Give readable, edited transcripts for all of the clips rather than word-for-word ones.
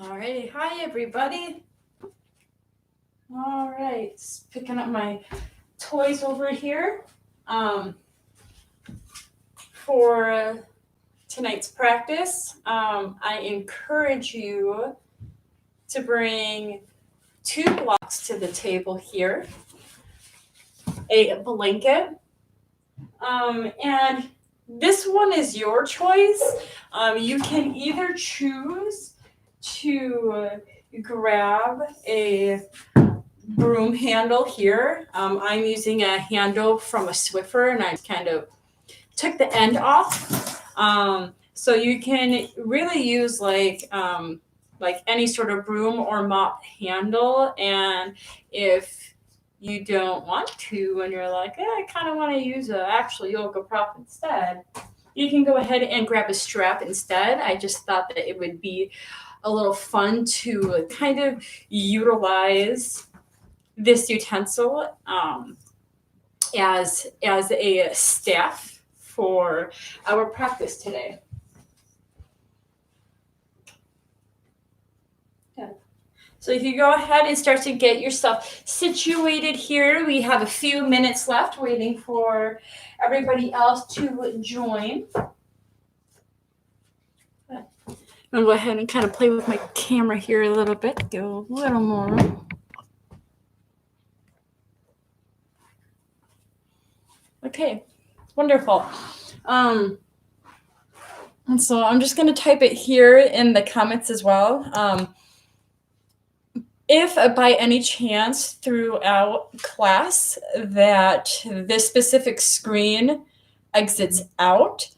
Alrighty, hi everybody. All right, just picking up my toys over here for tonight's practice. I encourage you to bring 2 blocks to the table here, a blanket, and this one is your choice. You can either choose to grab a broom handle here. I'm using a handle from a Swiffer, and I kind of took the end off. So you can really use like any sort of broom or mop handle. And if you don't want to, and you're like, I kind of want to use a actual yoga prop instead, you can go ahead and grab a strap instead. I just thought that it would be a little fun to kind of utilize this utensil as a staff for our practice today. Yeah. So if you go ahead and start to get yourself situated here, we have a few minutes left waiting for everybody else to join. I'm going to go ahead and kind of play with my camera here a little bit, go a little more. Okay, wonderful. And so I'm just going to type it here in the comments as well. If by any chance throughout class that this specific screen exits out,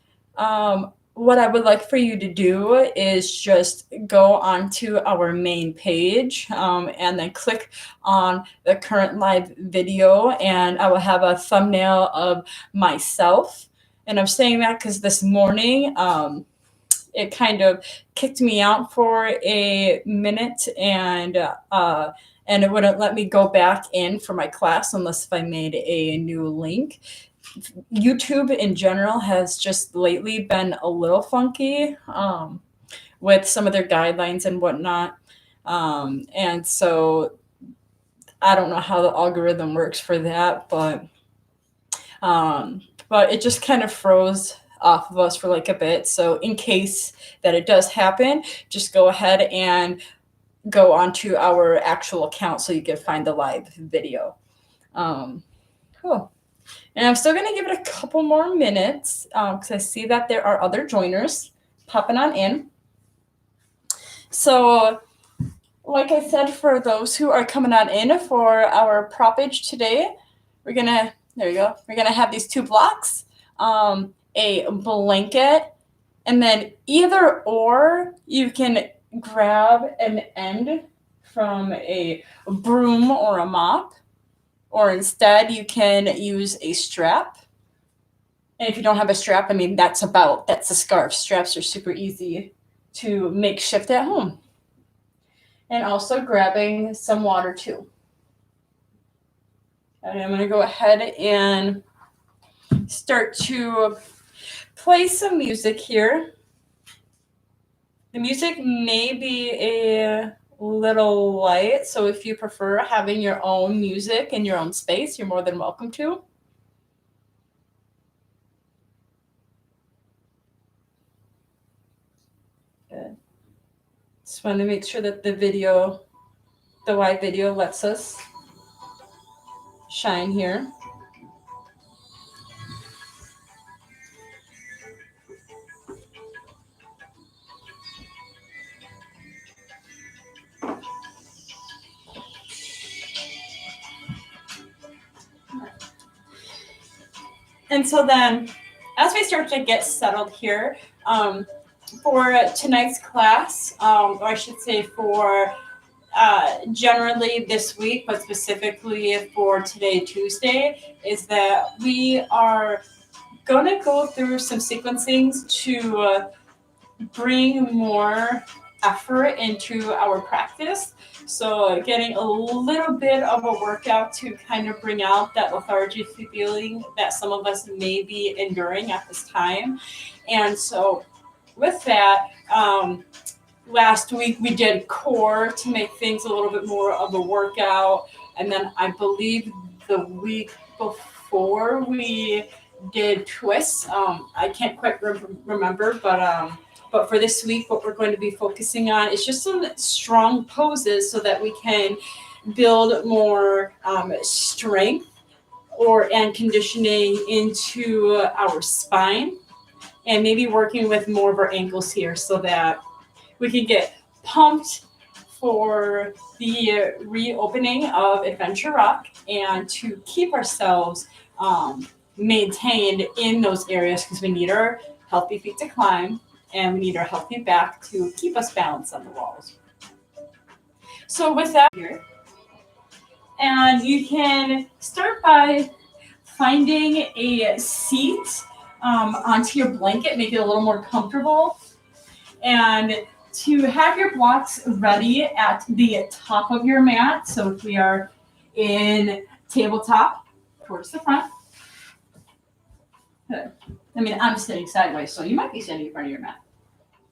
what I would like for you to do is just go onto our main page and then click on the current live video, and I will have a thumbnail of myself. And I'm saying that because this morning it kind of kicked me out for a minute, and it wouldn't let me go back in for my class unless if I made a new link. YouTube in general has just lately been a little funky with some of their guidelines and whatnot. And so I don't know how the algorithm works for that, but it just kind of froze off of us for like a bit. So in case that it does happen, just go ahead and go onto our actual account so you can find the live video. Cool. And I'm still going to give it a couple more minutes because I see that there are other joiners popping on in. So like I said, for those who are coming on in for our propage today, we're going to, there you go, we're going to have these 2 blocks, a blanket, and then either or you can grab an end from a broom or a mop, or instead you can use a strap. And if you don't have a strap, I mean, that's a scarf. Straps are super easy to makeshift at home. And also grabbing some water too. And I'm going to go ahead and start to play some music here. The music may be a little light, so if you prefer having your own music in your own space, you're more than welcome to. Good. Just want to make sure that the live video lets us shine here. And so then, as we start to get settled here, for tonight's class, or I should say for generally this week, but specifically for today, Tuesday, is that we are going to go through some sequencings to bring more effort into our practice. So getting a little bit of a workout to kind of bring out that lethargy feeling that some of us may be enduring at this time. And so with that, last week we did core to make things a little bit more of a workout. And then I believe the week before we did twists. I can't quite remember, but for this week, what we're going to be focusing on is just some strong poses so that we can build more strength and conditioning into our spine, and maybe working with more of our ankles here so that we can get pumped for the reopening of Adventure Rock and to keep ourselves maintained in those areas, because we need our healthy feet to climb and we need our healthy back to keep us balanced on the walls. So with that here, and you can start by finding a seat onto your blanket, make it a little more comfortable, and to have your blocks ready at the top of your mat. So if we are in tabletop, towards the front. Good. I mean, I'm sitting sideways, so you might be sitting in front of your mat.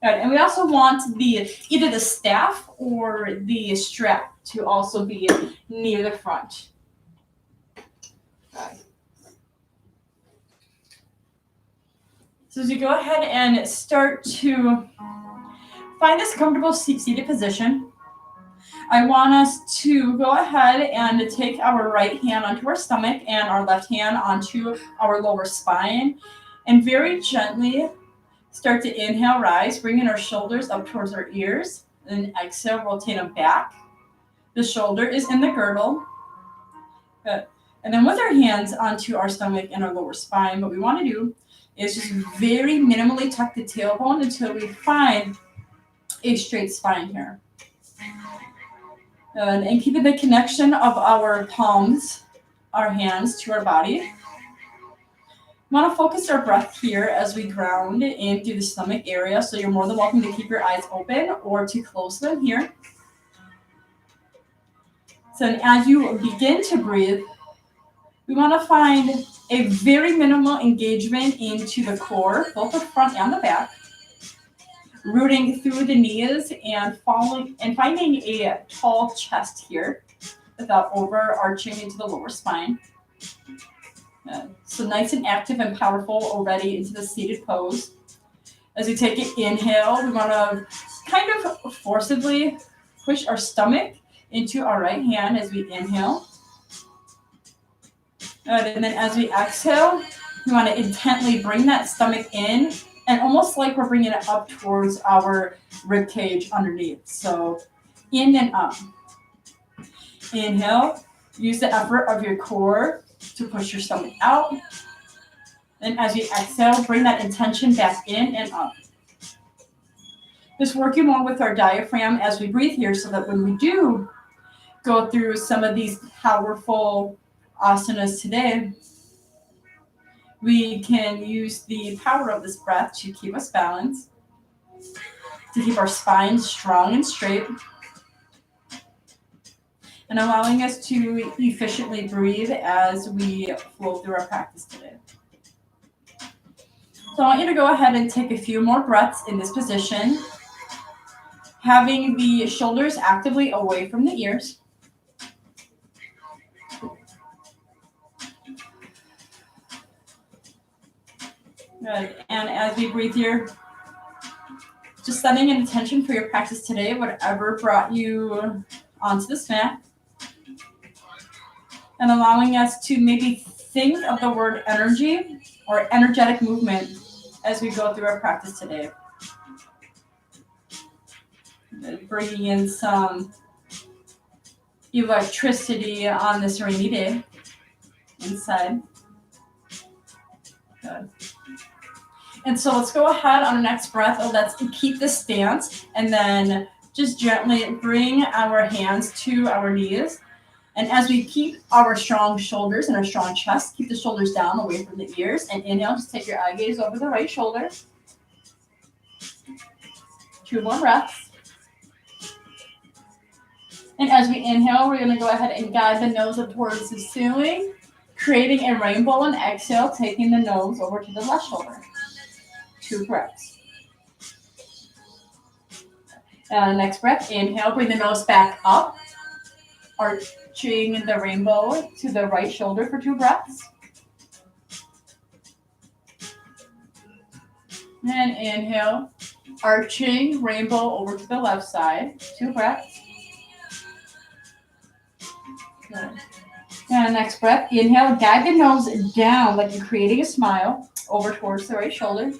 Good. And we also want either the staff or the strap to also be near the front. Good. So as you go ahead and start to find this comfortable seated position, I want us to go ahead and take our right hand onto our stomach and our left hand onto our lower spine, and very gently start to inhale, rise, bringing our shoulders up towards our ears, and exhale, rotate them back. The shoulder is in the girdle. Good. And then with our hands onto our stomach and our lower spine, what we want to do is just very minimally tuck the tailbone until we find a straight spine here. And keeping the connection of our palms, our hands to our body. We want to focus our breath here as we ground in through the stomach area. So you're more than welcome to keep your eyes open or to close them here. So as you begin to breathe, we want to find a very minimal engagement into the core, both the front and the back. Rooting through the knees and finding a tall chest here without overarching into the lower spine. So nice and active and powerful already into the seated pose. As we take an inhale, we want to kind of forcibly push our stomach into our right hand as we inhale. And then as we exhale, we want to intently bring that stomach in, and almost like we're bringing it up towards our rib cage underneath. So in and up. Inhale, use the effort of your core to push your stomach out. And as you exhale, bring that intention back in and up. Just working more with our diaphragm as we breathe here, so that when we do go through some of these powerful asanas today, we can use the power of this breath to keep us balanced, to keep our spine strong and straight, and allowing us to efficiently breathe as we flow through our practice today. So I want you to go ahead and take a few more breaths in this position, having the shoulders actively away from the ears. Good. And as we breathe here, just setting an intention for your practice today, whatever brought you onto this mat, and allowing us to maybe think of the word energy or energetic movement as we go through our practice today. Bringing in some electricity on this rainy day inside. Good. And so let's go ahead on our next breath. Let's keep this stance, and then just gently bring our hands to our knees. And as we keep our strong shoulders and our strong chest, keep the shoulders down away from the ears. And inhale, just take your eye gaze over the right shoulder. 2 more breaths. And as we inhale, we're going to go ahead and guide the nose up towards the ceiling, creating a rainbow, and exhale, taking the nose over to the left shoulder. 2 breaths. Next breath, inhale, bring the nose back up, arching the rainbow to the right shoulder for 2 breaths. And inhale, arching rainbow over to the left side, 2 breaths. Good. And next breath, inhale, guide the nose down like you're creating a smile over towards the right shoulder.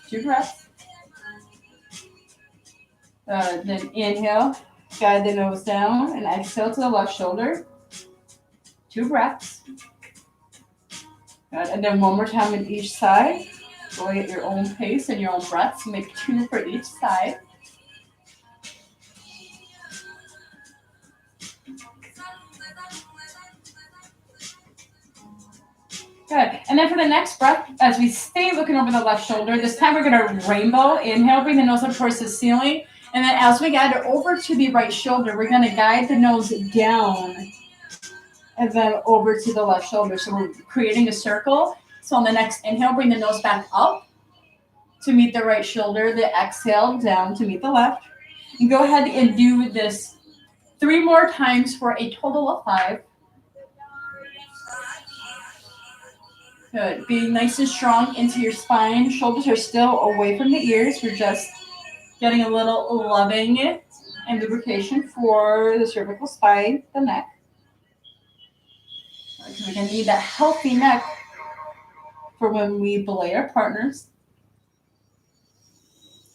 2 breaths. Then inhale, guide the nose down and exhale to the left shoulder. 2 breaths. Good. And then one more time on each side. Going at your own pace and your own breaths. Make 2 for each side. Good. And then for the next breath, as we stay looking over the left shoulder, this time we're going to rainbow. Inhale, bring the nose up towards the ceiling. And then as we guide it over to the right shoulder, we're going to guide the nose down and then over to the left shoulder. So we're creating a circle. So on the next inhale, bring the nose back up to meet the right shoulder. The exhale down to meet the left. And go ahead and do this 3 more times for a total of 5. Good. Being nice and strong into your spine. Shoulders are still away from the ears. We're just getting a little loving and lubrication for the cervical spine, the neck. We're going to need that healthy neck for when we belay our partners.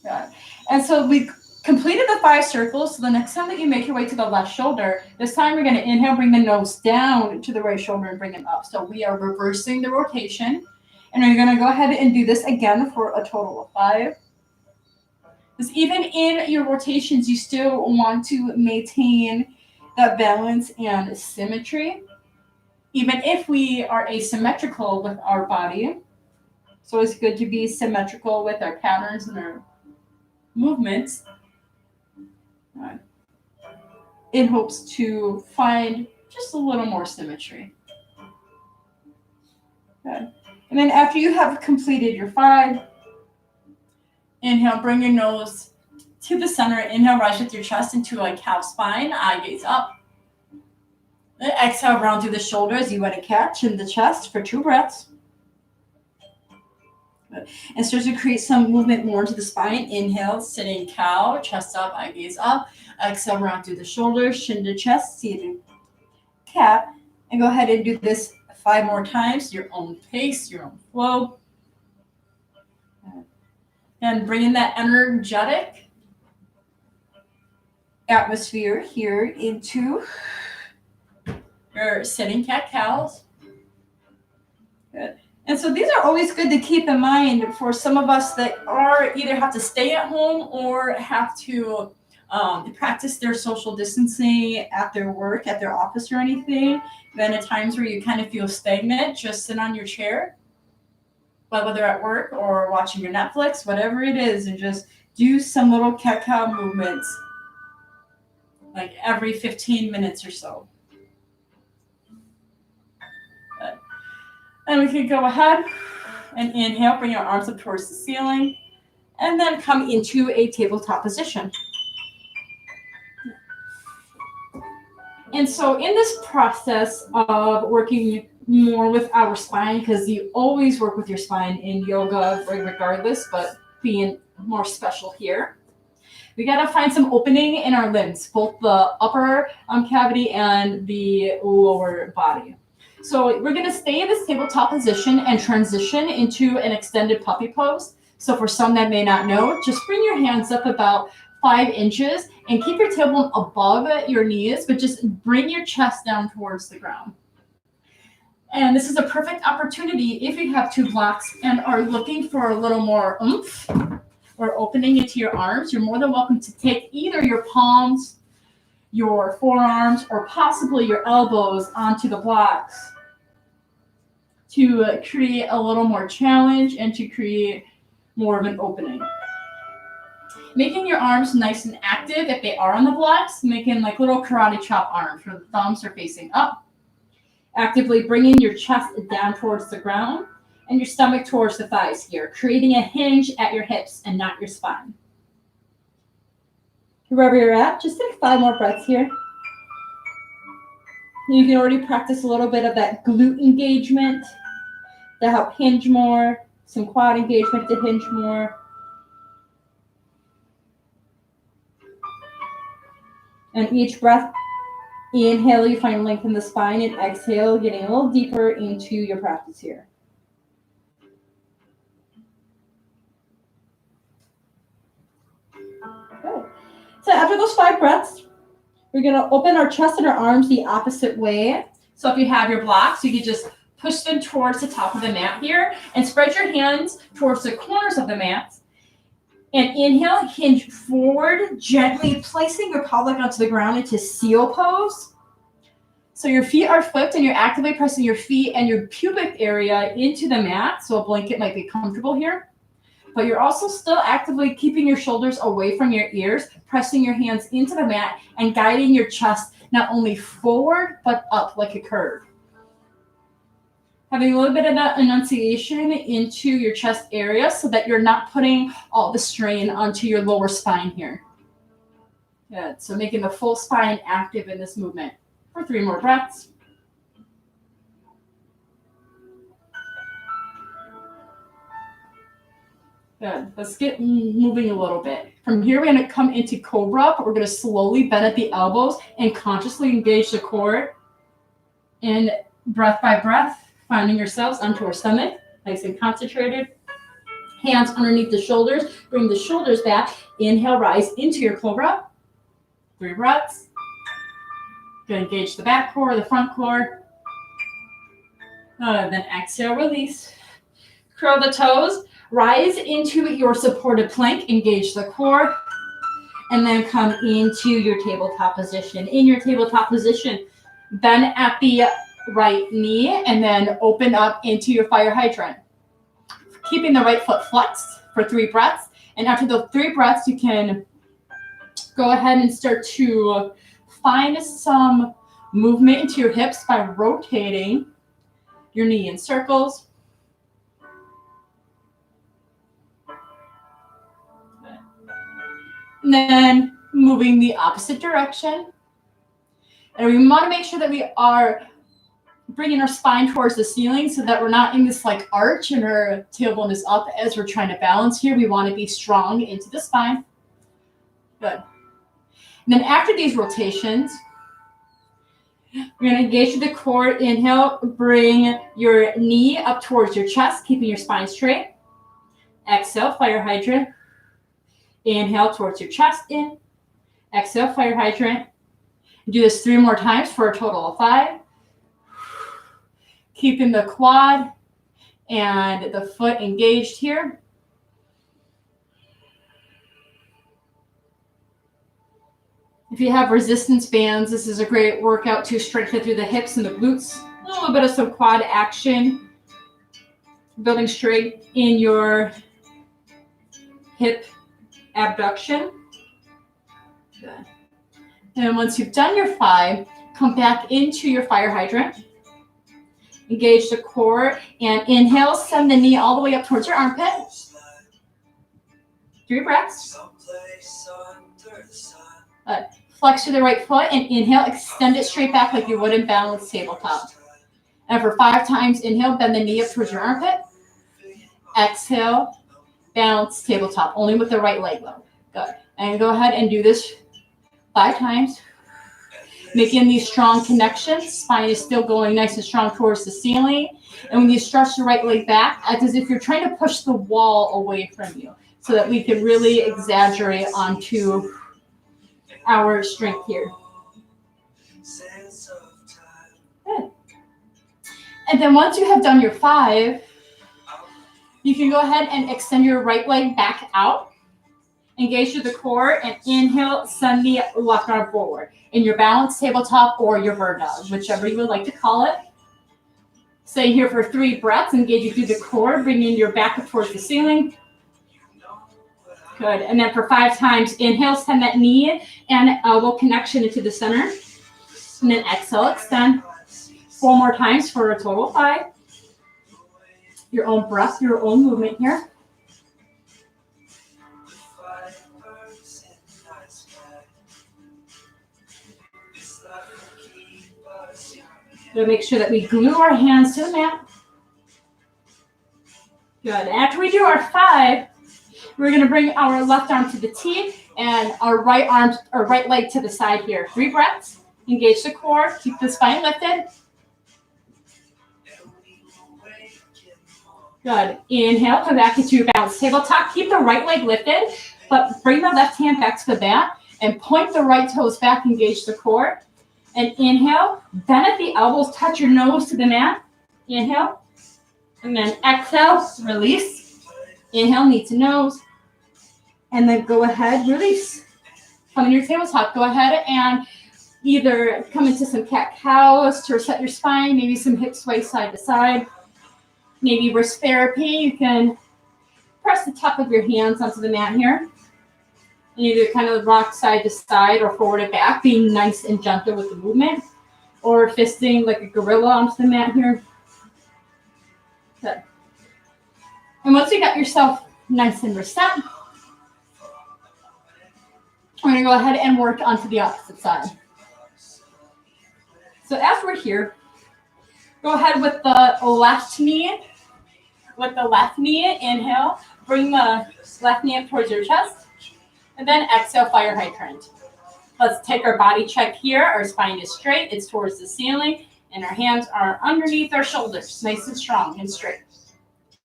Good. And so we completed the 5 circles. So the next time that you make your way to the left shoulder, this time we're going to inhale, bring the nose down to the right shoulder and bring it up. So we are reversing the rotation. And we're going to go ahead and do this again for a total of 5. Because even in your rotations, you still want to maintain that balance and symmetry, even if we are asymmetrical with our body. So it's good to be symmetrical with our patterns and our movements in hopes to find just a little more symmetry. Good. And then after you have completed your 5, inhale, bring your nose to the center. Inhale, rise with your chest into a cow spine. Eye gaze up. Then exhale, round through the shoulders. You want to catch in the chest for 2 breaths. Good. And start to create some movement more into the spine. Inhale, sitting cow, chest up, eye gaze up. Exhale, round through the shoulders, chin to chest, seated cat. And go ahead and do this 5 more times, your own pace, your own flow. And bring in that energetic atmosphere here into your sitting cat-cows. Good. And so these are always good to keep in mind for some of us that are either have to stay at home or have to practice their social distancing at their work, at their office or anything. Then at times where you kind of feel stagnant, just sit on your chair, whether at work or watching your Netflix, whatever it is, and just do some little cat-cow movements like every 15 minutes or so. Good. And we can go ahead and inhale, bring your arms up towards the ceiling, and then come into a tabletop position. And so in this process of working more with our spine, because you always work with your spine in yoga regardless, but being more special here, we got to find some opening in our limbs, both the upper cavity and the lower body. So we're going to stay in this tabletop position and transition into an extended puppy pose. So for some that may not know, just bring your hands up about 5 inches and keep your tailbone above your knees, but just bring your chest down towards the ground. And this is a perfect opportunity if you have 2 blocks and are looking for a little more oomph or opening into your arms. You're more than welcome to take either your palms, your forearms, or possibly your elbows onto the blocks to create a little more challenge and to create more of an opening. Making your arms nice and active if they are on the blocks, making like little karate chop arms where the thumbs are facing up. Actively bringing your chest down towards the ground and your stomach towards the thighs here, creating a hinge at your hips and not your spine. Wherever you're at, just take 5 more breaths here. You can already practice a little bit of that glute engagement to help hinge more, some quad engagement to hinge more. And each breath, inhale, you find length in the spine, and exhale, getting a little deeper into your practice here. Good. So after those 5 breaths, we're going to open our chest and our arms the opposite way. So if you have your blocks, you can just push them towards the top of the mat here and spread your hands towards the corners of the mat. And inhale, hinge forward, gently placing your pelvic onto the ground into seal pose. So your feet are flipped and you're actively pressing your feet and your pubic area into the mat. So a blanket might be comfortable here. But you're also still actively keeping your shoulders away from your ears, pressing your hands into the mat and guiding your chest not only forward, but up like a curve. Having a little bit of that enunciation into your chest area so that you're not putting all the strain onto your lower spine here. Good. So making the full spine active in this movement. For 3 more breaths. Good. Let's get moving a little bit. From here, we're going to come into cobra, but we're going to slowly bend at the elbows and consciously engage the core. And breath by breath, finding yourselves onto our stomach, nice and concentrated. Hands underneath the shoulders. Bring the shoulders back. Inhale, rise into your cobra. 3 breaths. Good. Engage the back core, the front core. Then exhale, release. Curl the toes. Rise into your supported plank, engage the core, and then come into your tabletop position. In your tabletop position, bend at the right knee and then open up into your fire hydrant. Keeping the right foot flexed for 3 breaths. And after the 3 breaths, you can go ahead and start to find some movement into your hips by rotating your knee in circles. And then moving the opposite direction. And we want to make sure that we are bringing our spine towards the ceiling so that we're not in this like arch and our tailbone is up as we're trying to balance here. We want to be strong into the spine. Good. And then after these rotations, we're going to engage the core. Inhale, bring your knee up towards your chest, keeping your spine straight. Exhale, fire hydrant. Inhale towards your chest in. Exhale, fire hydrant. Do this 3 more times for a total of 5. Keeping the quad and the foot engaged here. If you have resistance bands, this is a great workout to strengthen through the hips and the glutes. A little bit of some quad action. Building straight in your hip abduction. Good. And once you've done your 5, come back into your fire hydrant. Engage the core and inhale, send the knee all the way up towards your armpit. 3 breaths. Flex to the right foot and inhale, extend it straight back like you would in balanced tabletop. And for 5 times, inhale, bend the knee up towards your armpit. Exhale, balance tabletop, only with the right leg though. Good. And go ahead and do this 5 times. Making these strong connections. Spine is still going nice and strong towards the ceiling. And when you stretch the right leg back, act as if you're trying to push the wall away from you so that we can really exaggerate onto our strength here. Good. And then once you have done your 5, you can go ahead and extend your right leg back out. Engage through the core and inhale, send the left arm forward in your balanced tabletop or your bird dog, whichever you would like to call it. Stay here for 3 breaths, engaging through the core, bringing your back up towards the ceiling. Good. And then for 5 times, inhale, send that knee and elbow connection into the center. And then exhale, extend. 4 more times for a total of 5. Your own breath, your own movement here. We'll make sure that we glue our hands to the mat. Good. After we do our 5, we're going to bring our left arm to the T and our right arm or right leg to the side here. 3 breaths. Engage the core. Keep the spine lifted. Good. Inhale. Come back into bounce tabletop. Keep the right leg lifted, but bring the left hand back to the mat and point the right toes back. Engage the core. And inhale. Bend at the elbows. Touch your nose to the mat. Inhale. And then exhale. Release. Inhale. Knee to nose. And then go ahead. Release. Come in your tabletop. Go ahead and either come into some cat-cows to reset your spine. Maybe some hip sway side to side. Maybe wrist therapy. You can press the top of your hands onto the mat here. And either kind of rock side to side or forward and back, being nice and gentle with the movement. Or fisting like a gorilla onto the mat here. Good. And once you got yourself nice and reset, we're going to go ahead and work onto the opposite side. So as we're here, go ahead with the left knee. With the left knee, inhale, bring the left knee up towards your chest, and then exhale, fire hydrant. Let's take our body check here. Our spine is straight, it's towards the ceiling, and our hands are underneath our shoulders, nice and strong and straight.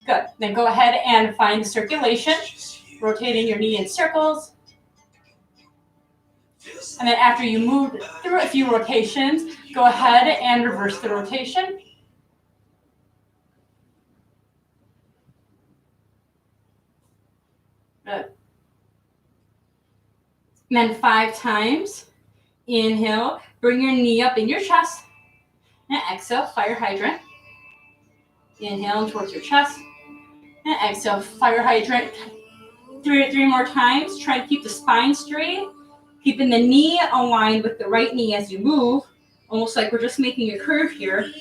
Good. Then go ahead and find circulation, rotating your knee in circles. And then after you move through a few rotations, go ahead and reverse the rotation. Good. And then 5 times. Inhale, bring your knee up in your chest. And exhale, fire hydrant. Inhale towards your chest. And exhale, fire hydrant. 3 more times. Try to keep the spine straight. Keeping the knee aligned with the right knee as you move. Almost like we're just making a curve here.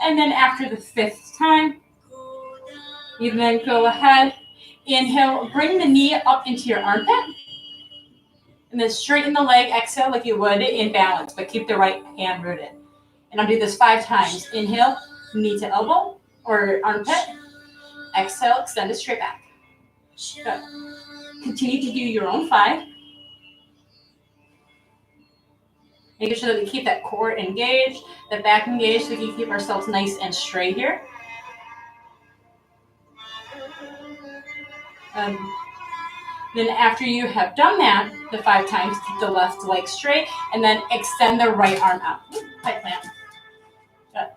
And then after the 5th time, you then go ahead, inhale, bring the knee up into your armpit. And then straighten the leg, exhale like you would in balance, but keep the right hand rooted. And I'll do this 5 times. Inhale, knee to elbow or armpit. Exhale, extend it straight back. Good. Continue to do your own 5. Making sure that we keep that core engaged, the back engaged, so we can keep ourselves nice and straight here. Then after you have done that, the 5 times, keep the left leg straight, and then extend the right arm out. Tight plant. Good.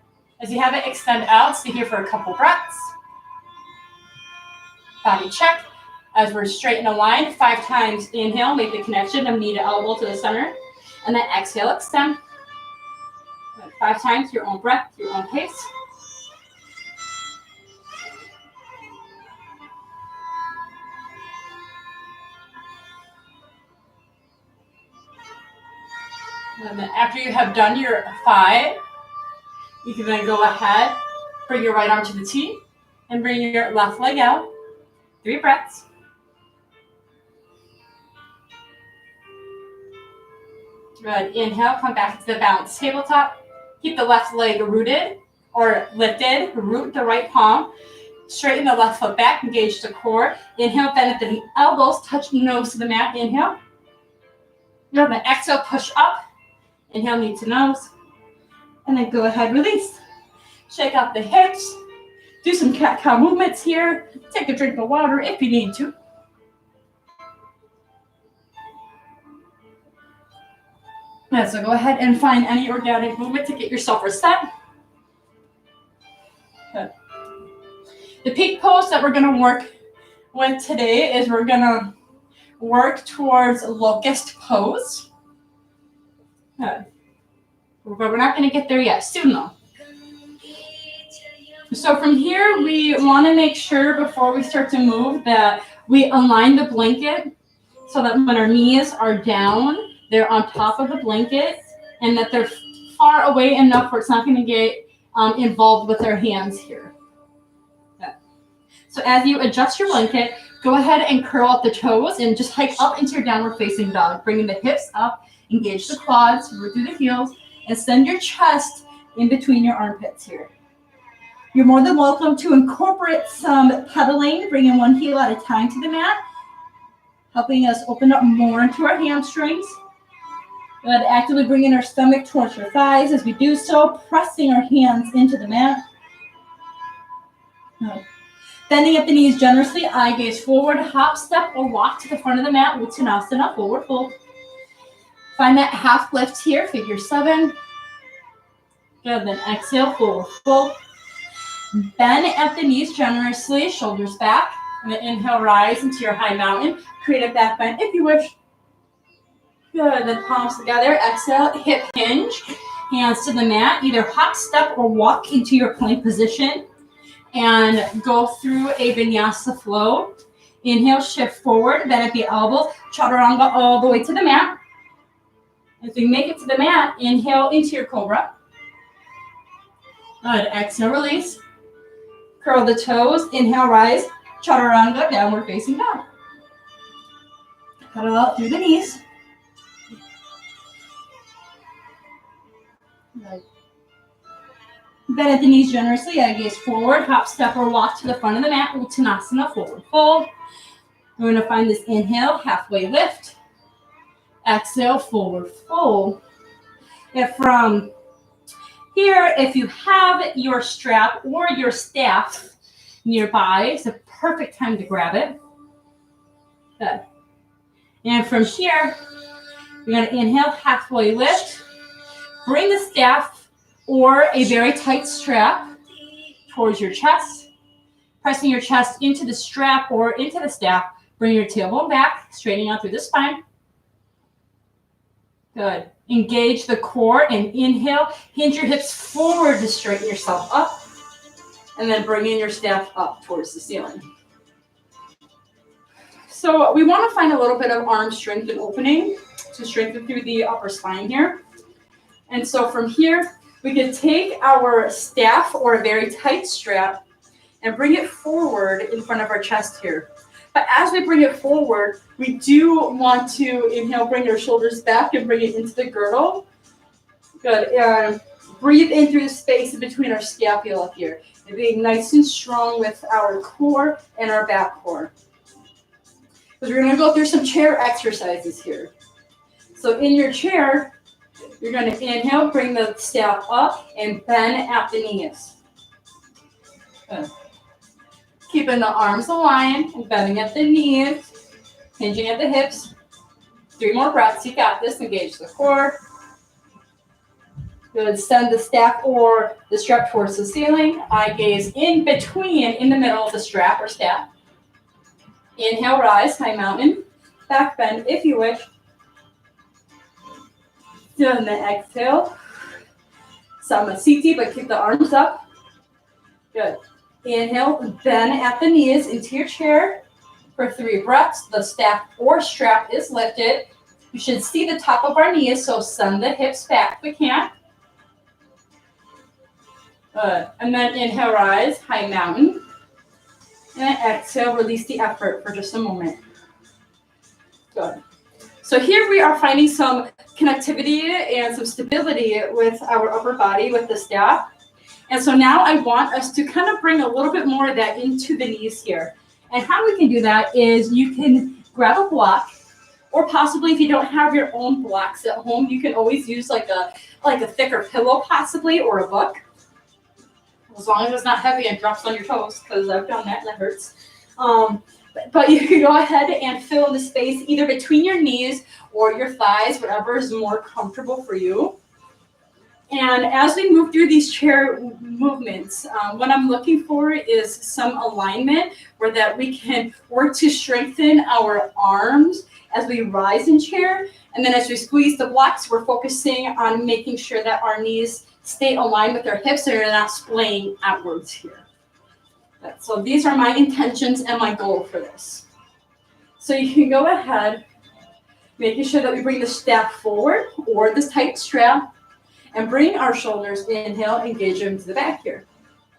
As you have it extend out, stay here for a couple breaths. Body check. As we're straight and aligned, 5 times inhale, make the connection of knee to elbow to the center. And then exhale, extend. 5 times, your own breath, your own pace. And then after you have done your 5, you can then go ahead, bring your right arm to the T, and bring your left leg out. 3 breaths. Good. Inhale, come back to the balanced tabletop. Keep the left leg rooted or lifted. Root the right palm. Straighten the left foot back. Engage the core. Inhale, bend at the elbows. Touch the nose to the mat. Inhale. Then exhale, push up. Inhale, knee to nose. And then go ahead, release. Shake out the hips. Do some cat-cow movements here. Take a drink of water if you need to. So go ahead and find any organic movement to get yourself reset. Good. The peak pose that we're going to work with today is we're going to work towards locust pose. Good. But we're not going to get there yet. Soon though. So from here, we want to make sure before we start to move that we align the blanket so that when our knees are down, they're on top of the blanket and that they're far away enough where it's not going to get involved with our hands here. Okay. So as you adjust your blanket, Go ahead and curl up the toes and just hike up into your downward facing dog, bringing the hips up, engage the quads, root through the heels, and send your chest in between your armpits here. You're more than welcome to incorporate some pedaling, bringing one heel at a time to the mat, helping us open up more into our hamstrings. Good. Actively bringing our stomach towards your thighs as we do so, pressing our hands into the mat. Good. Bending at the knees generously, eye gaze forward, hop, step, or walk to the front of the mat, Uttanasana, forward fold. Find that half lift here, figure 7. Good, then exhale, forward fold. Bend at the knees generously, shoulders back. And then inhale, rise into your high mountain. Create a back bend if you wish. Good, then palms together, exhale, hip hinge. Hands to the mat, either hop, step, or walk into your plank position. And go through a vinyasa flow. Inhale, shift forward, bend at the elbows, chaturanga all the way to the mat. As we make it to the mat, inhale into your cobra. Good, exhale, release. Curl the toes, inhale, rise, chaturanga, downward facing dog. Pedal out through the knees. Good. Bend at the knees generously, eye gaze forward, hop, step, or walk to the front of the mat, Uttanasana, forward fold. We're going to find this inhale, halfway lift. Exhale, forward fold. And from here, if you have your strap or your staff nearby, it's a perfect time to grab it. Good. And from here, we're going to inhale, halfway lift. Bring the staff or a very tight strap towards your chest, pressing your chest into the strap or into the staff. Bring your tailbone back, straightening out through the spine. Good. Engage the core and inhale. Hinge your hips forward to straighten yourself up. And then bring in your staff up towards the ceiling. So we want to find a little bit of arm strength and opening to strengthen through the upper spine here. And so from here, we can take our staff or a very tight strap and bring it forward in front of our chest here. But as we bring it forward, we do want to inhale, bring our shoulders back and bring it into the girdle. Good. And breathe in through the space in between our scapula here. And being nice and strong with our core and our back core. Because we're going to go through some chair exercises here. So in your chair, you're going to inhale, bring the staff up, and bend at the knees. Good. Keeping the arms aligned and bending at the knees, hinging at the hips. 3 more breaths. You got this. Engage the core. Good. Send the staff or the strap towards the ceiling. Eye gaze in between, in the middle of the strap or staff. Inhale, rise, high mountain. Back bend if you wish. And then exhale. Samasthiti, but keep the arms up. Good. Inhale, bend at the knees into your chair for 3 breaths. The staff or strap is lifted. You should see the top of our knees, so send the hips back if we can. Good. And then inhale, rise, high mountain. And then exhale, release the effort for just a moment. Good. So here we are finding some connectivity and some stability with our upper body with the staff. And so now I want us to kind of bring a little bit more of that into the knees here. And how we can do that is you can grab a block, or possibly if you don't have your own blocks at home, you can always use like a thicker pillow possibly, or a book. As long as it's not heavy and drops on your toes, because I've done that and that hurts. But you can go ahead and fill in the space either between your knees or your thighs, whatever is more comfortable for you. And as we move through these chair movements, what I'm looking for is some alignment where that we can work to strengthen our arms as we rise in chair. And then as we squeeze the blocks, we're focusing on making sure that our knees stay aligned with our hips so you're not splaying outwards here. So these are my intentions and my goal for this. So you can go ahead, making sure that we bring the staff forward or this tight strap, and bring our shoulders, inhale, engage them to the back here.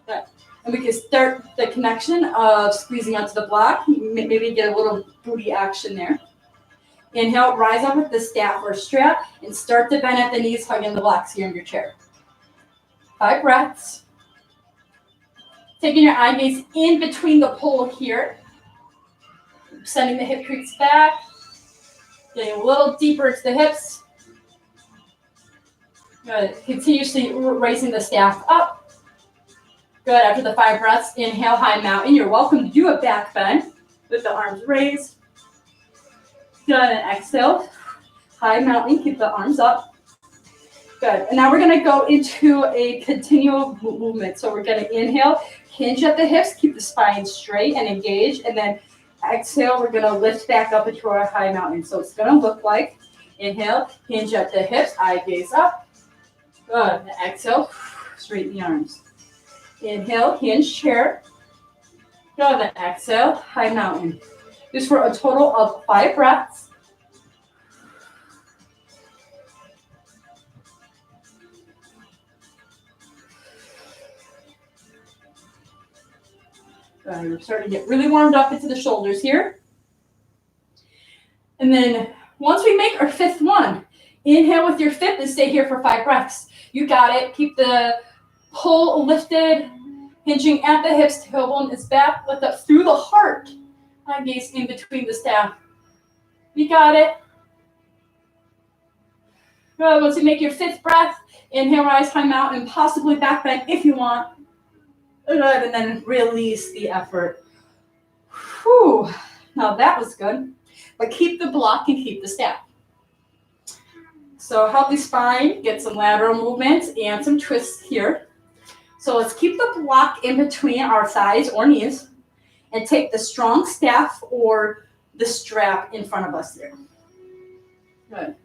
Good. And we can start the connection of squeezing onto the block. Maybe get a little booty action there. Inhale, rise up with the staff or strap and start to bend at the knees, hugging the blocks here in your chair. 5 breaths. Taking your eye gaze in between the pole here. Sending the hip crease back. Getting a little deeper into the hips. Good. Continuously raising the staff up. Good. After the 5 breaths, inhale, high mountain. You're welcome to do a back bend with the arms raised. Good. And exhale, high mountain. Keep the arms up. Good. And now we're going to go into a continual movement. So we're going to inhale, hinge at the hips, keep the spine straight and engaged. And then exhale, we're going to lift back up into our high mountain. So it's going to look like inhale, hinge at the hips, eye gaze up. Good. And exhale, straighten the arms. Inhale, hinge chair. Good. And exhale, high mountain. This for a total of 5 breaths. We're starting to get really warmed up into the shoulders here. And then once we make our 5th one, inhale with your 5th and stay here for 5 breaths. You got it. Keep the pole lifted, hinging at the hips, tailbone is back, lift up through the heart. Eye gaze in between the staff. You got it. Good. Once you make your 5th breath, inhale, rise, high mountain, possibly back bend if you want. Good. And then release the effort. Whew. Now that was good. But keep the block and keep the staff. So healthy spine, get some lateral movements and some twists here. So let's keep the block in between our thighs or knees and take the strong staff or the strap in front of us there. Good.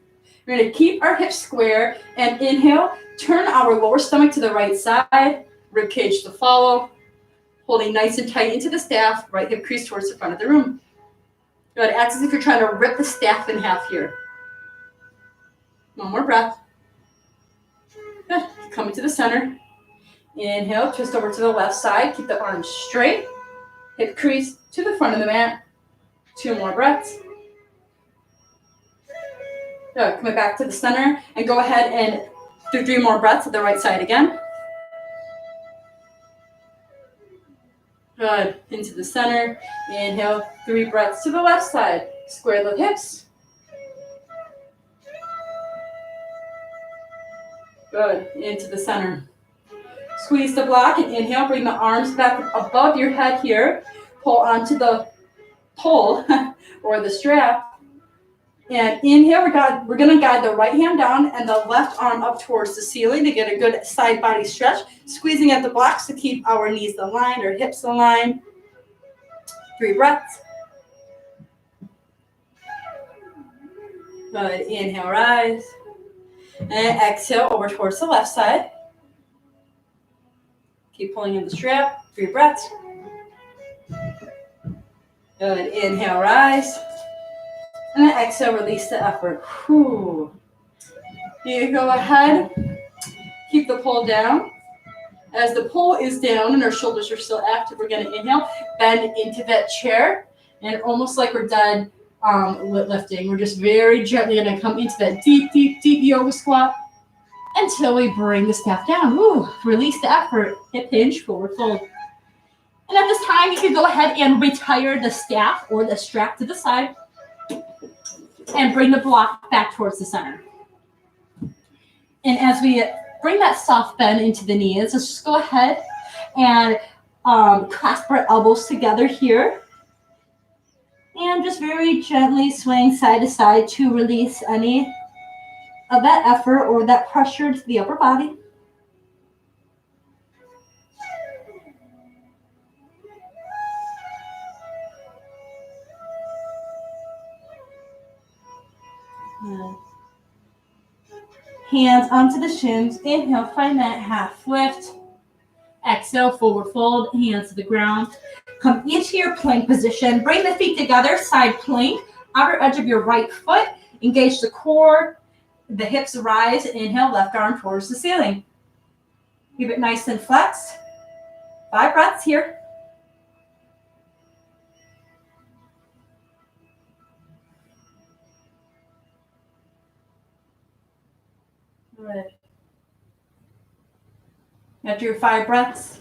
We're going to keep our hips square and inhale, turn our lower stomach to the right side, rib cage to follow, holding nice and tight into the staff, right hip crease towards the front of the room. Good. Act as if you're trying to rip the staff in half here. One more breath. Good. Coming to the center. Inhale, twist over to the left side. Keep the arms straight. Hip crease to the front of the mat. 2 more breaths. Good. Coming back to the center. And go ahead and do 3 more breaths to the right side again. Good. Into the center. Inhale, 3 breaths to the left side. Square the hips. Good. Into the center. Squeeze the block and inhale. Bring the arms back above your head here. Pull onto the pole or the strap. And inhale, we're going to guide the right hand down and the left arm up towards the ceiling to get a good side body stretch. Squeezing at the blocks to keep our knees aligned or hips aligned. 3 breaths. Good. Inhale, rise. And exhale over towards the left side. Keep pulling in the strap. 3 breaths. Good. Inhale, rise. And then exhale, release the effort. Whew. You go ahead. Keep the pole down. As the pole is down and our shoulders are still active, we're going to inhale, bend into that chair. And almost like we're done lifting, we're just very gently going to come into that deep, deep, deep yoga squat until we bring the staff down. Woo. Release the effort. Hip hinge, forward fold. And at this time, you can go ahead and retire the staff or the strap to the side and bring the block back towards the center. And as we bring that soft bend into the knees, let's just go ahead and clasp our elbows together here. And just very gently swing side to side to release any of that effort or that pressure to the upper body. Hands onto the shins. Inhale, find that half lift. Exhale, forward fold, hands to the ground. Come into your plank position. Bring the feet together, side plank. Outer edge of your right foot. Engage the core. The hips rise. Inhale, left arm towards the ceiling. Keep it nice and flexed. 5 breaths here. Good. After your 5 breaths,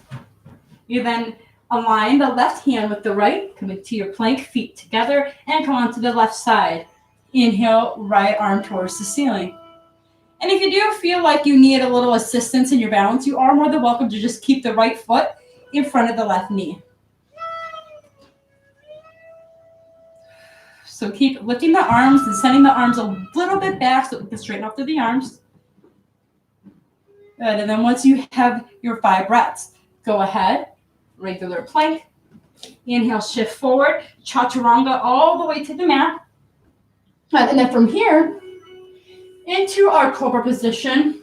you then align the left hand with the right, come into your plank, feet together, and come onto the left side. Inhale, right arm towards the ceiling. And if you do feel like you need a little assistance in your balance, you are more than welcome to just keep the right foot in front of the left knee. So keep lifting the arms and sending the arms a little bit back so we can straighten up through the arms. Good. And then once you have your 5 breaths, go ahead, regular plank. Inhale, shift forward, chaturanga all the way to the mat. And then from here, into our cobra position,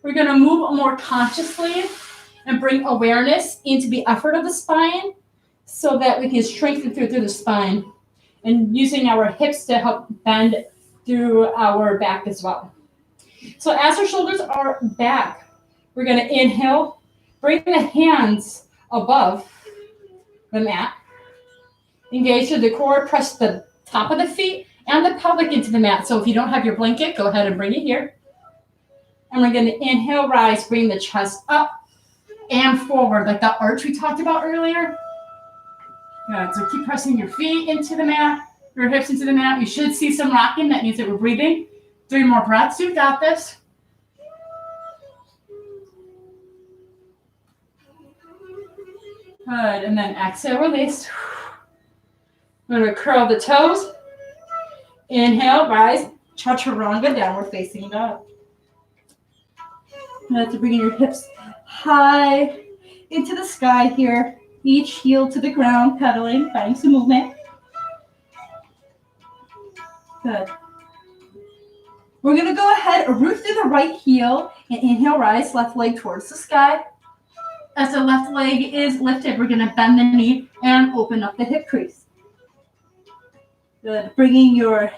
we're going to move more consciously and bring awareness into the effort of the spine so that we can strengthen through the spine and using our hips to help bend through our back as well. So as our shoulders are back, we're going to inhale, bring the hands above the mat, engage to the core, press the top of the feet and the pelvic into the mat. So if you don't have your blanket, go ahead and bring it here. And we're going to inhale, rise, bring the chest up and forward, like that arch we talked about earlier. Good. So keep pressing your feet into the mat, your hips into the mat. You should see some rocking. That means that we're breathing. 3 more breaths. You've got this. Good. And then exhale, release. We're going to curl the toes. Inhale, rise, chaturanga, downward facing dog. You have to bring your hips high into the sky here. Each heel to the ground, pedaling, finding some movement. Good. We're going to go ahead, root through the right heel, and inhale, rise, left leg towards the sky. As the left leg is lifted, we're going to bend the knee and open up the hip crease. Good. Bringing your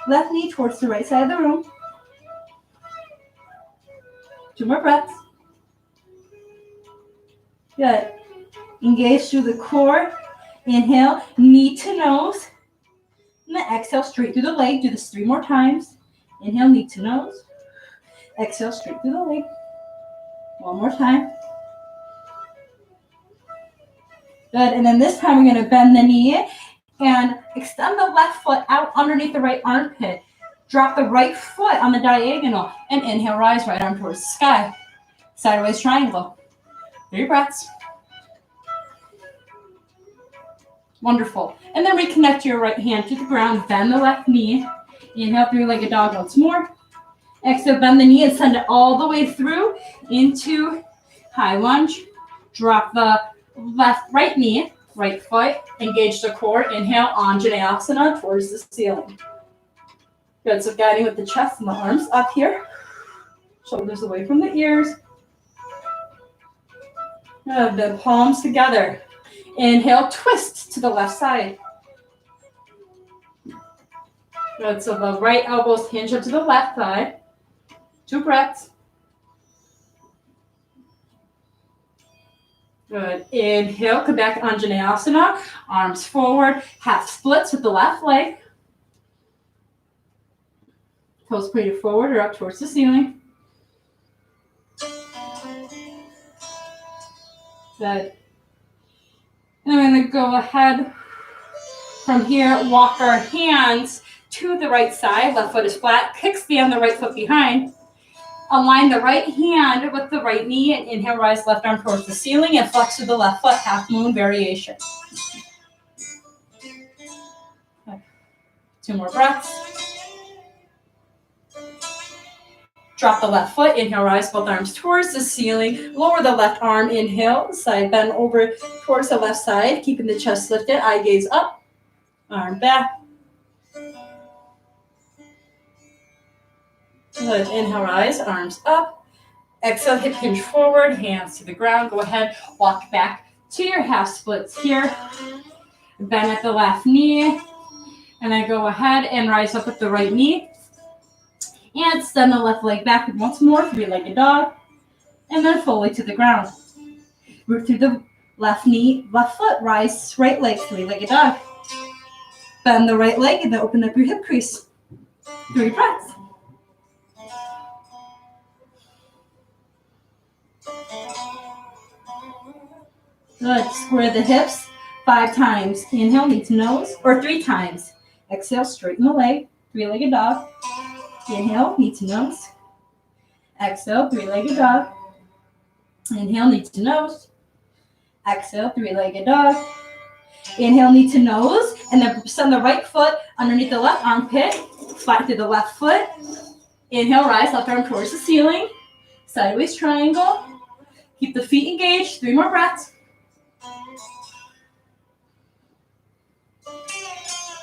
left knee towards the right side of the room. 2 more breaths. Good. Engage through the core. Inhale, knee to nose. And then exhale, straight through the leg. Do this 3 more times. Inhale, knee to nose. Exhale, straight through the leg. 1 more time. Good. And then this time we're going to bend the knee and extend the left foot out underneath the right armpit. Drop the right foot on the diagonal and inhale, rise, right arm towards the sky. Sideways triangle. 3 breaths. Wonderful. And then reconnect your right hand to the ground. Bend the left knee. Inhale, 3-legged dog once more. Exhale, bend the knee and send it all the way through into high lunge. Drop the right knee, right foot. Engage the core. Inhale, Anjaneyasana towards the ceiling. Good. So guiding with the chest and the arms up here. Shoulders away from the ears. Good. The palms together. Inhale, twist to the left side. Good. So the right elbows hinge up to the left thigh. 2 breaths. Good. Inhale, come back to Anjaneyasana. Arms forward. Half splits with the left leg. Toes pointed forward or up towards the ceiling. Good. And I'm going to go ahead from here, walk our hands to the right side. Left foot is flat. Kickstand the right foot behind. Align the right hand with the right knee and inhale, rise left arm towards the ceiling and flex with the left foot, half moon variation. Okay. 2 more breaths. Drop the left foot, inhale, rise both arms towards the ceiling. Lower the left arm, inhale, side bend over towards the left side, keeping the chest lifted, eye gaze up, arm back. Good. Inhale, rise, arms up. Exhale, hip hinge forward, hands to the ground. Go ahead, walk back to your half splits here. Bend at the left knee. And then go ahead and rise up with the right knee. And extend the left leg back once more, 3-legged dog. And then fully to the ground. Root through the left knee, left foot, rise, right leg, three-legged dog. Bend the right leg and then open up your hip crease. 3 breaths. Good. Square the hips 5 times. Inhale, knee to nose, or 3 times. Exhale, straighten the leg, three-legged dog. Inhale, knee to nose. Exhale, three-legged dog. Inhale, knee to nose. Exhale, three-legged dog. Inhale, knee to nose, and then send the right foot underneath the left armpit, slide through the left foot. Inhale, rise, left arm towards the ceiling. Sideways triangle. Keep the feet engaged. 3 more breaths.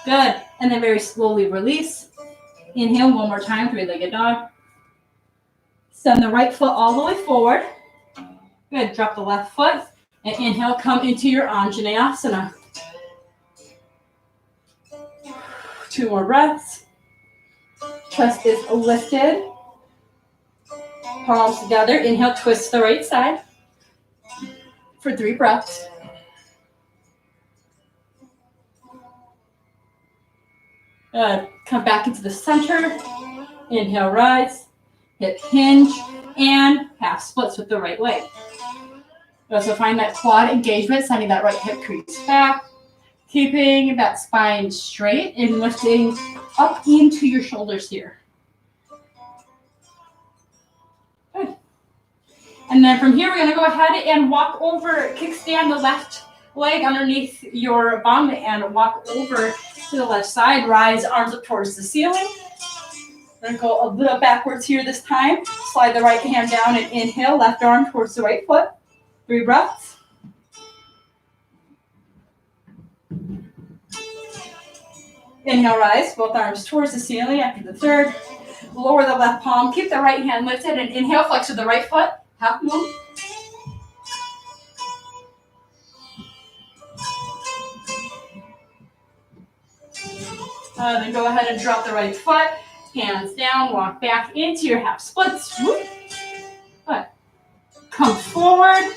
Good. And then very slowly release. Inhale 1 more time, three-legged dog. Send the right foot all the way forward. Good. Drop the left foot. And inhale, come into your Anjaneyasana. 2 more breaths. Chest is lifted. Palms together. Inhale, twist the right side for 3 breaths. Good. Come back into the center. Inhale, rise. Hip hinge. And half splits with the right leg. So find that quad engagement, sending that right hip crease back. Keeping that spine straight and lifting up into your shoulders here. Good. And then from here, we're going to go ahead and walk over, kickstand the left leg underneath your bum and walk over to the left side. Rise arms up towards the ceiling. We're going to go a little backwards here this time. Slide the right hand down and inhale, left arm towards the right foot. 3 breaths. Inhale, rise, both arms towards the ceiling after the 3rd. Lower the left palm, keep the right hand lifted, and inhale, flex with the right foot, half moon. Then go ahead and drop the right foot, hands down, walk back into your half splits. Good. Come forward,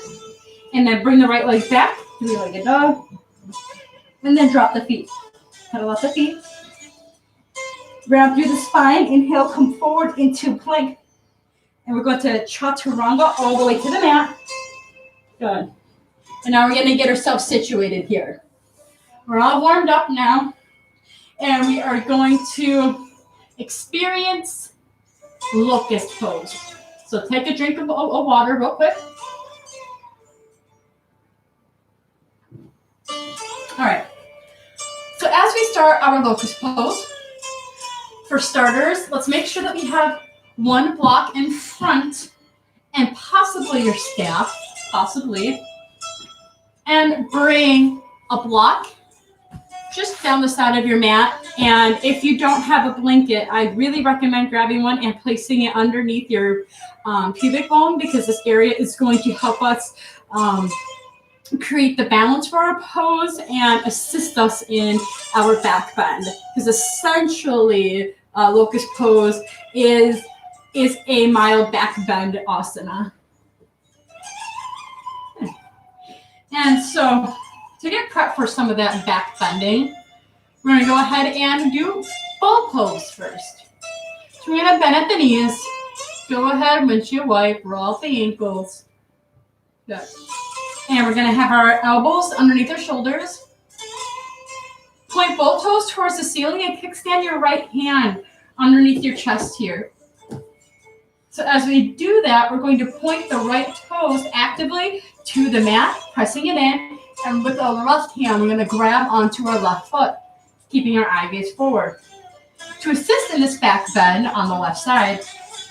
and then bring the right leg back, three-legged dog, and then drop the feet. Pedal up the feet. Round through the spine. Inhale, come forward into plank. And we're going to chaturanga all the way to the mat. Good. And now we're going to get ourselves situated here. We're all warmed up now. And we are going to experience locust pose. So take a drink of water real quick. All right. So as we start our locust pose, for starters, let's make sure that we have 1 block in front and possibly your staff, and bring a block just down the side of your mat. And if you don't have a blanket, I really recommend grabbing one and placing it underneath your pubic bone, because this area is going to help us create the balance for our pose and assist us in our back bend. Because essentially, locust pose is a mild back bend asana. And so to get prepped for some of that back bending, we're going to go ahead and do bull pose first. So we're going to bend at the knees. Go ahead, windshield wipe, roll out the ankles. Good. And we're going to have our elbows underneath our shoulders. Point both toes towards the ceiling and kickstand your right hand underneath your chest here. So as we do that, we're going to point the right toes actively to the mat, pressing it in. And with our left hand, we're going to grab onto our left foot, keeping our eye gaze forward. To assist in this back bend on the left side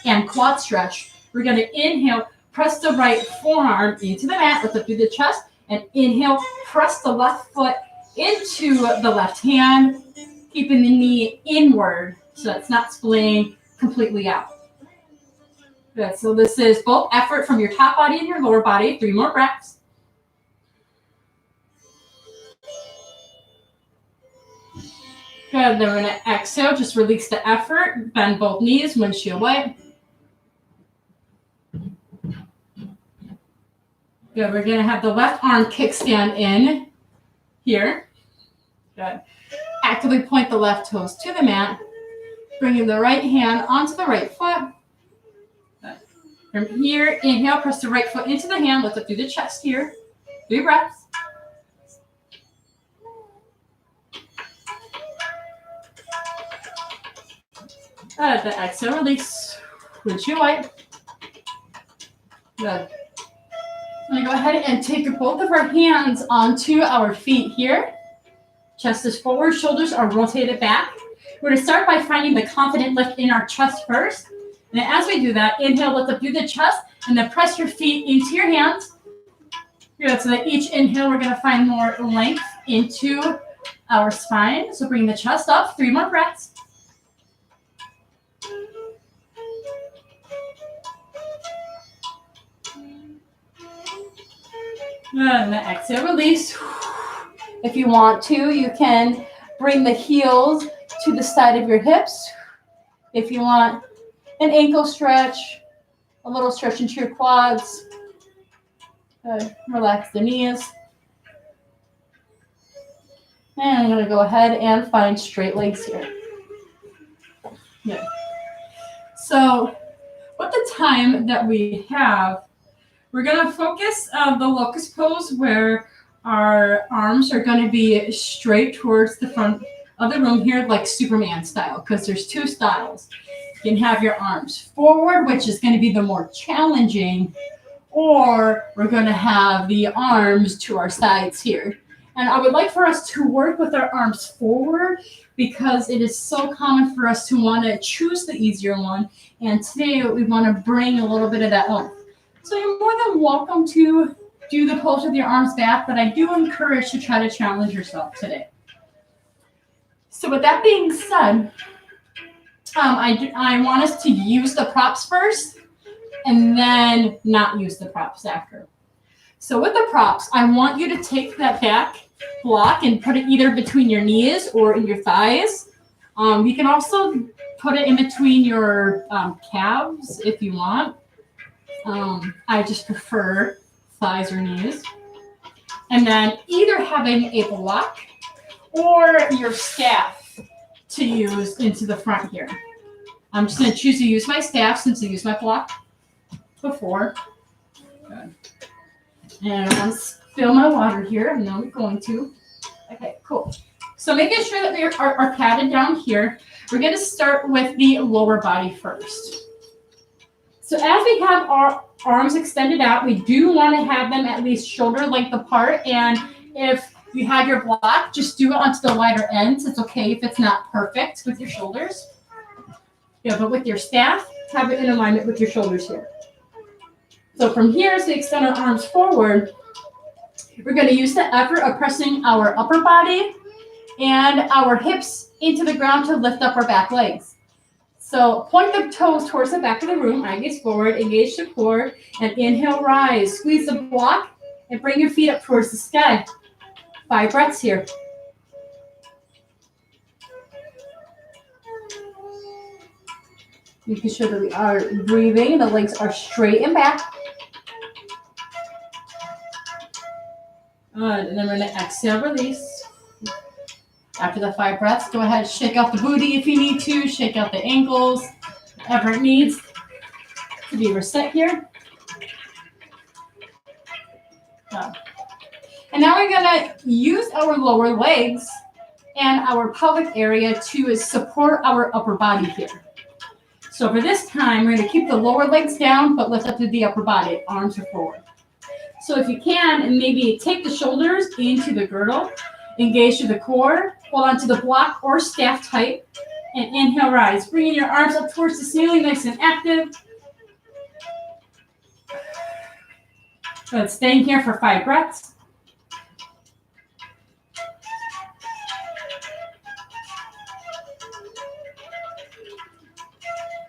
and quad stretch, we're going to inhale, press the right forearm into the mat, lift up through the chest, and inhale, press the left foot into the left hand, keeping the knee inward so it's not splitting completely out. Good. So this is both effort from your top body and your lower body. 3 more breaths. Good. Then we're going to exhale. Just release the effort. Bend both knees. Windshield wipe. Good. We're going to have the left arm kickstand in here. Good. Actively point the left toes to the mat. Bringing the right hand onto the right foot. Good. From here, inhale, press the right foot into the hand. Lift up through the chest here. 3 breaths. Good. The exhale, release. Windshield wipe. Good. I'm going to go ahead and take both of our hands onto our feet here. Chest is forward, shoulders are rotated back. We're going to start by finding the confident lift in our chest first. And then as we do that, inhale, lift up through the chest, and then press your feet into your hands. Good. So that each inhale, we're going to find more length into our spine. So bring the chest up, 3 more breaths. And the exhale, release. If you want to, you can bring the heels to the side of your hips. If you want an ankle stretch, a little stretch into your quads. Relax the knees. And I'm going to go ahead and find straight legs here. Good. So with the time that we have, we're going to focus on the locust pose where our arms are going to be straight towards the front of the room here, like Superman style, because there's 2 styles. You can have your arms forward, which is going to be the more challenging, or we're going to have the arms to our sides here. And I would like for us to work with our arms forward because it is so common for us to want to choose the easier one. And today we want to bring a little bit of that home. So you're more than welcome to do the pose with your arms back, but I do encourage to try to challenge yourself today. So with that being said, I want us to use the props first and then not use the props after. So with the props, I want you to take that back block and put it either between your knees or in your thighs. You can also put it in between your calves if you want. I just prefer thighs or knees. And then either having a block or your staff to use into the front here. I'm just going to choose to use my staff since I used my block before. Good. And I want to spill my water here. I know I'm going to. Okay, cool. So making sure that we are padded down here, we're going to start with the lower body first. So as we have our arms extended out, we do want to have them at least shoulder length apart. And if you have your block, just do it onto the wider ends. It's okay if it's not perfect with your shoulders. Yeah, but with your staff, have it in alignment with your shoulders here. So from here, as we extend our arms forward, we're going to use the effort of pressing our upper body and our hips into the ground to lift up our back legs. So point the toes towards the back of the room, eye gaze forward, engage the core, and inhale, rise. Squeeze the block and bring your feet up towards the sky. 5 breaths here. Making sure that we are breathing, the legs are straight and back. Good, and then we're going to exhale, release. After the 5 breaths, go ahead, shake out the booty if you need to, shake out the ankles, whatever it needs to be reset here. Good. And now we're going to use our lower legs and our pelvic area to support our upper body here. So for this time, we're going to keep the lower legs down, but lift up to the upper body. Arms are forward. So if you can, and maybe take the shoulders into the girdle, engage to the core, hold on to the block or staff tight, and inhale, rise. Bringing your arms up towards the ceiling, nice and active. Good, staying here for 5 breaths.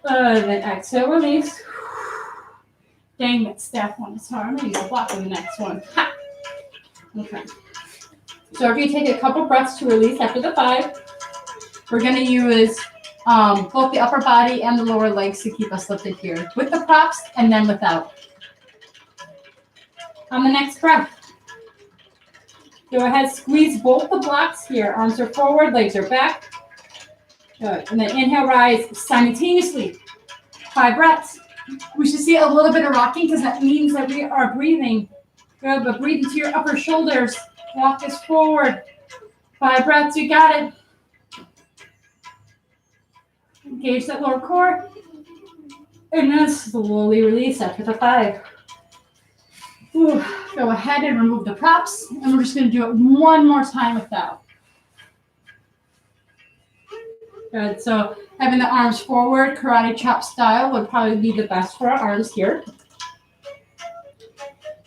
Then exhale, release. Dang, that staff one is hard. I'm going to use a block for the next one. Ha! Okay. So if you take a couple breaths to release after the 5, we're going to use both the upper body and the lower legs to keep us lifted here with the props and then without. On the next breath, go ahead, squeeze both the blocks here. Arms are forward, legs are back. Good. And then inhale, rise simultaneously. 5 breaths. We should see a little bit of rocking because that means that we are breathing. Good, but breathe into your upper shoulders. Walk this forward. 5 breaths, you got it. Engage that lower core. And then slowly release after the 5. Ooh, go ahead and remove the props. And we're just going to do it one more time with that. Good. So having the arms forward, karate chop style, would probably be the best for our arms here.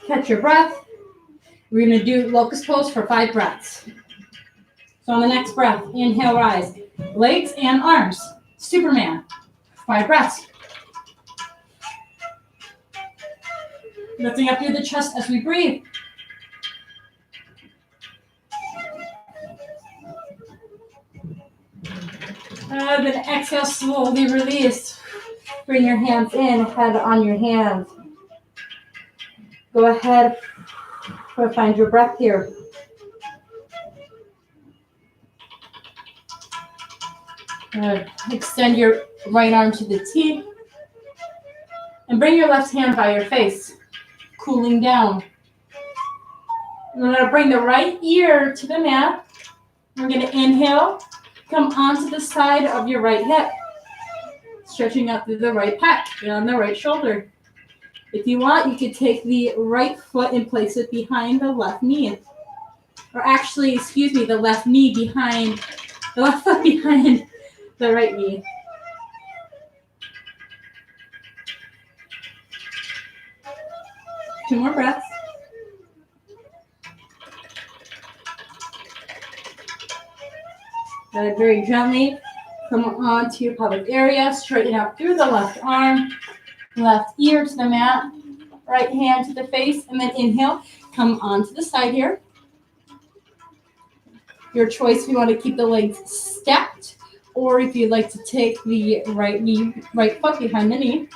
Catch your breath. We're going to do locust pose for 5 breaths. So on the next breath, inhale, rise. Legs and arms. Superman. 5 breaths. Lifting up through the chest as we breathe. Then exhale, slowly release. Bring your hands in, head on your hands. Go ahead, find your breath here. Extend your right arm to the T. And bring your left hand by your face, cooling down. We're going to bring the right ear to the mat. We're going to inhale, come onto the side of your right hip, stretching out through the right pec and on the right shoulder. If you want, you could take the right foot and place it behind the left knee. Or actually, the left knee behind, the left foot behind the right knee. Two more breaths. Very gently come onto your pelvic area, straighten out through the left arm, left ear to the mat, right hand to the face, and then inhale, come onto the side here. Your choice if you want to keep the legs stacked, or if you'd like to take the right foot behind the knee.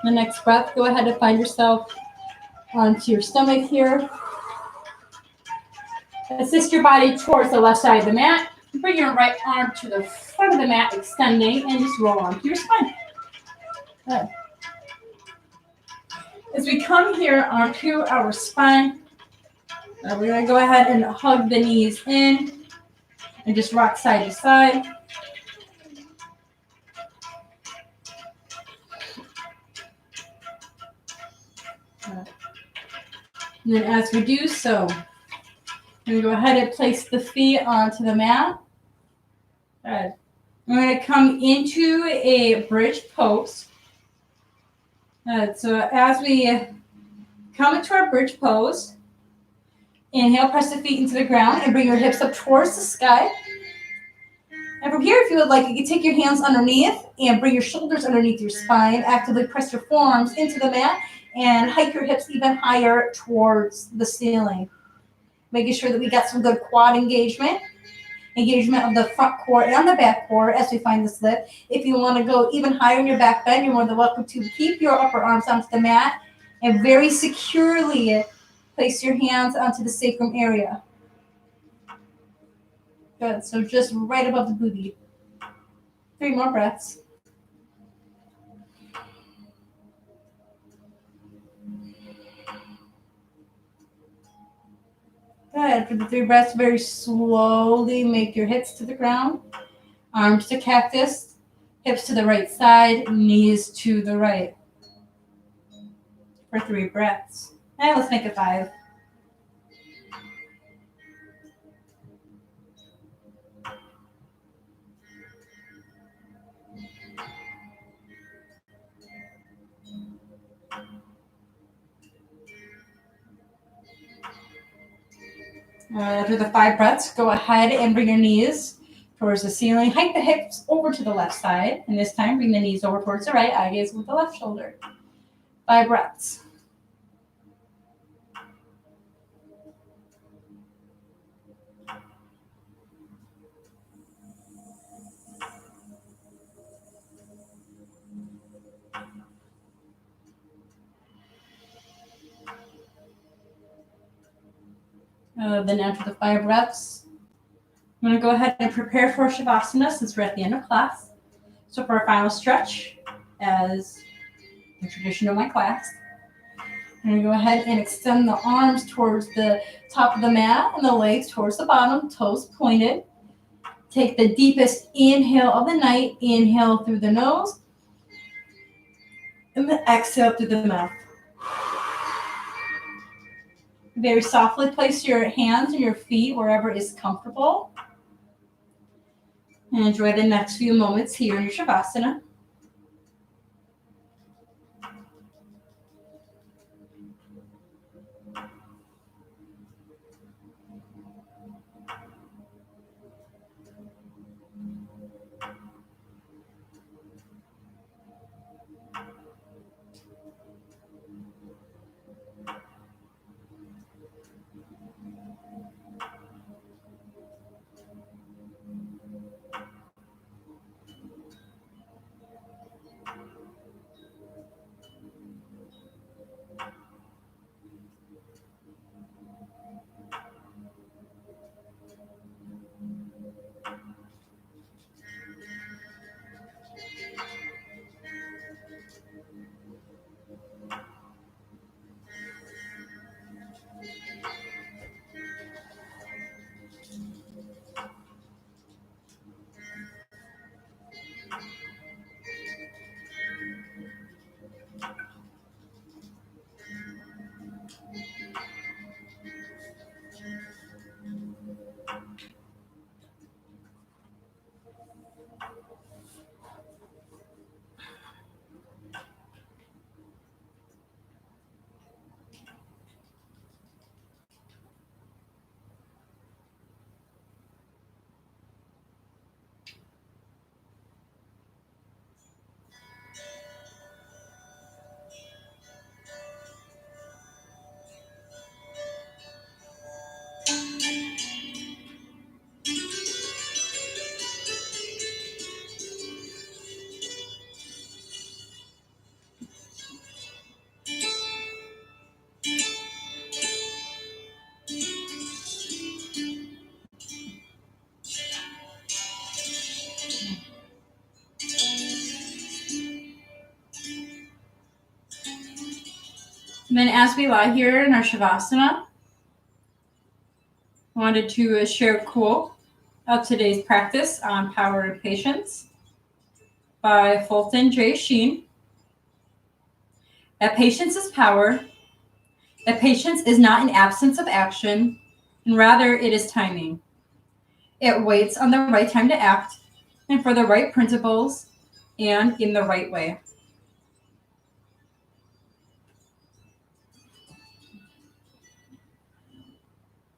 The next breath, go ahead and find yourself onto your stomach here. Assist your body towards the left side of the mat. Bring your right arm to the front of the mat, extending, and just roll onto your spine. Good. As we come here onto our spine, we're going to go ahead and hug the knees in and just rock side to side. And then as we do so, we're going to go ahead and place the feet onto the mat. Good. We're going to come into a bridge pose. So as we come into our bridge pose, inhale, press the feet into the ground and bring your hips up towards the sky. And from here, if you would like, you can take your hands underneath and bring your shoulders underneath your spine. Actively press your forearms into the mat and hike your hips even higher towards the ceiling. Making sure that we got some good quad engagement of the front core and the back core as we find this lift. If you want to go even higher in your back bend, you're more than welcome to keep your upper arms onto the mat and very securely place your hands onto the sacrum area. Good. So just right above the booty. 3 more breaths. Good. For the 3 breaths, very slowly make your hips to the ground. Arms to cactus. Hips to the right side. Knees to the right. For 3 breaths. And let's make it 5. After the 5 breaths, go ahead and bring your knees towards the ceiling. Hike the hips over to the left side. And this time, bring the knees over towards the right. Eye gaze with the left shoulder. 5 breaths. Then after the 5 reps, I'm going to go ahead and prepare for Shavasana since we're at the end of class. So for our final stretch, as the tradition of my class, I'm going to go ahead and extend the arms towards the top of the mat and the legs towards the bottom, toes pointed. Take the deepest inhale of the night. Inhale through the nose. And then exhale through the mouth. Very softly place your hands and your feet wherever is comfortable. And enjoy the next few moments here in your Shavasana. And then as we lie here in our Shavasana, I wanted to share a quote of today's practice on power and patience by Fulton J. Sheen. That patience is power. That patience is not an absence of action, and rather it is timing. It waits on the right time to act, and for the right principles, and in the right way.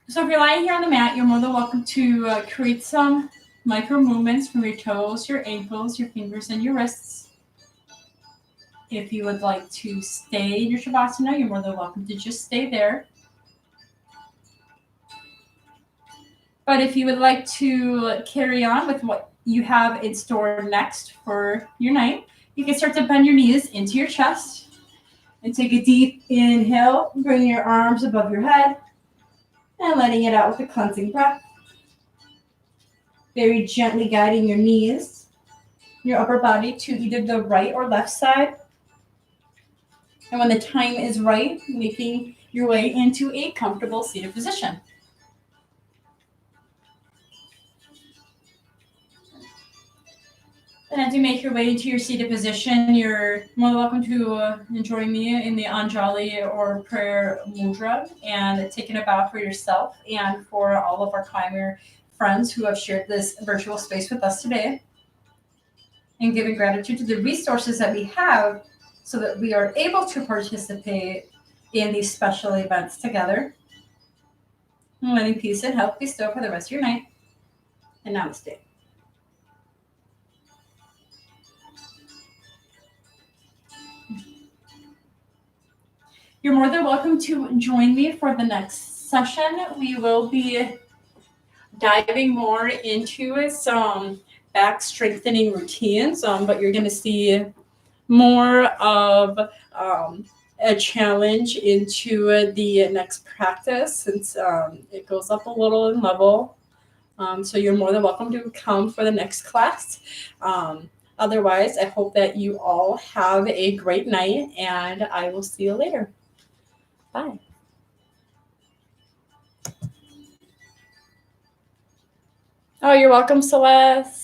So if you're lying here on the mat, you're more than welcome to create some micro movements from your toes, your ankles, your fingers, and your wrists. If you would like to stay in your Shavasana, you're more than welcome to just stay there. But if you would like to carry on with what you have in store next for your night, you can start to bend your knees into your chest and take a deep inhale, bringing your arms above your head and letting it out with a cleansing breath. Very gently guiding your knees, your upper body to either the right or left side. And when the time is right, making your way into a comfortable seated position. And as you make your way into your seated position, you're more than welcome to join me in the Anjali or prayer mudra and taking a bow for yourself and for all of our climber friends who have shared this virtual space with us today. And giving gratitude to the resources that we have so that we are able to participate in these special events together. And letting peace and health bestow for the rest of your night. And namaste. You're more than welcome to join me for the next session. We will be diving more into some back strengthening routines, but you're going to see more of a challenge into the next practice, since it goes up a little in level. So you're more than welcome to come for the next class. Otherwise, I hope that you all have a great night, and I will see you later. Bye. Oh, you're welcome, Celeste.